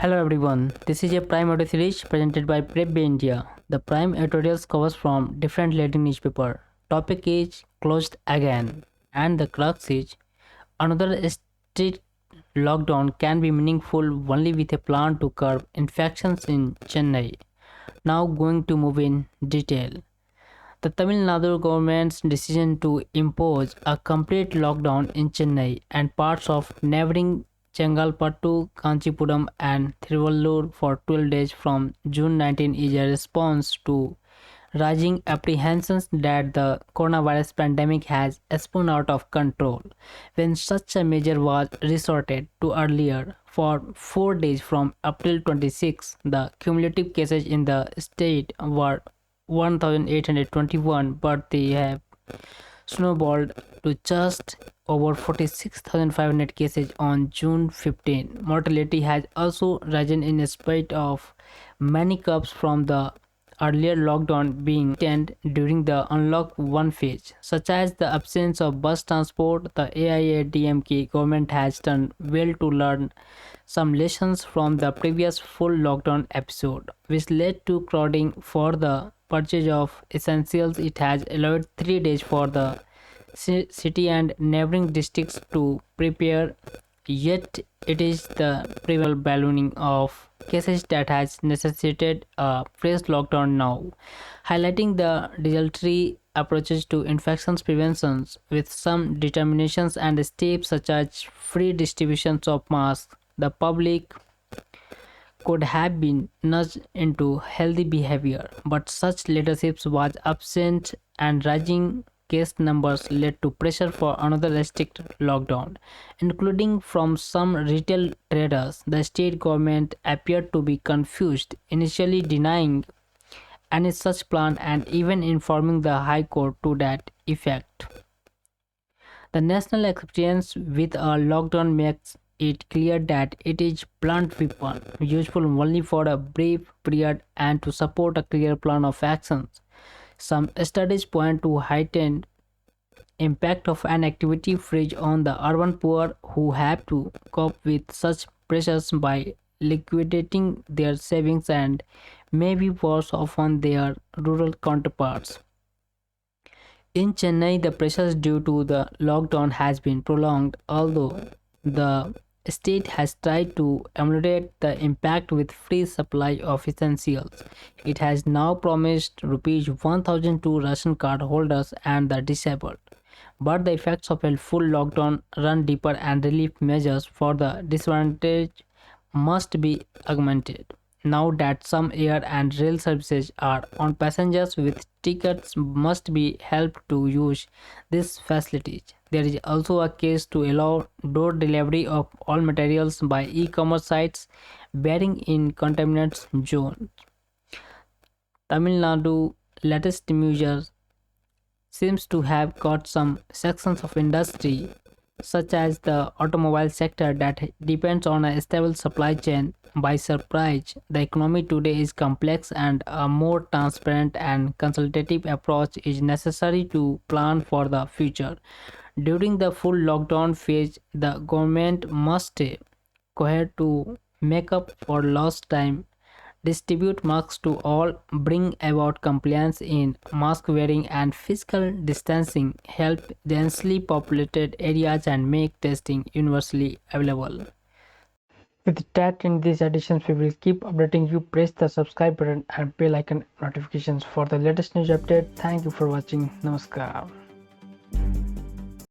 Hello everyone, this is a Prime audio series presented by Prep Bay India. The Prime editorials covers from different leading newspaper. Topic is closed again, and the crux is another state lockdown can be meaningful only with a plan to curb infections in Chennai. Now going to move in detail. The Tamil Nadu government's decision to impose a complete lockdown in Chennai and parts of neighboring Chengalpattu, Kanchipuram, and Thiruvallur for 12 days from June 19 is a response to rising apprehensions that the coronavirus pandemic has spun out of control. When such a measure was resorted to earlier, for 4 days from April 26, the cumulative cases in the state were 1,821, but they have snowballed to just over 46,500 cases on June 15. Mortality has also risen in spite of many curbs from the earlier lockdown being taken during the unlock 1 phase, such as the absence of bus transport. The AIADMK government has done well to learn some lessons from the previous full lockdown episode, which led to crowding for the purchase of essentials. It has allowed 3 days for the city and neighboring districts to prepare, yet it is the prevalent ballooning of cases that has necessitated a fresh lockdown now, highlighting the desultory approaches to infections prevention with some determinations and steps such as free distributions of masks. The public could have been nudged into healthy behavior, but such leadership was absent, and rising case numbers led to pressure for another strict lockdown, including from some retail traders. The state government appeared to be confused, initially denying any such plan and even informing the High Court to that effect. The national experience with a lockdown makes it clear that it is blunt weapon useful only for a brief period and to support a clear plan of actions. Some studies point to heightened impact of an activity freeze on the urban poor who have to cope with such pressures by liquidating their savings and maybe worse off on their rural counterparts. In Chennai, the pressures due to the lockdown has been prolonged, although the state has tried to ameliorate the impact with free supply of essentials. It has now promised rupees 1,000 to ration card holders and the disabled. But the effects of a full lockdown run deeper and relief measures for the disadvantaged must be augmented. Now that some air and rail services are on, passengers with tickets must be helped to use these facilities. There is also a case to allow door delivery of all materials by e-commerce sites bearing in contaminant zones. Tamil Nadu latest measures seems to have got some sections of industry such as the automobile sector that depends on a stable supply chain by surprise. The economy today is complex and a more transparent and consultative approach is necessary to plan for the future. During the full lockdown phase, the government must cohere to make up for lost time, distribute masks to all, bring about compliance in mask wearing and physical distancing, help densely populated areas, and make testing universally available. With that, in these editions, we will keep updating you. Press the subscribe button and bell icon notifications for the latest news update. Thank you for watching. Namaskar.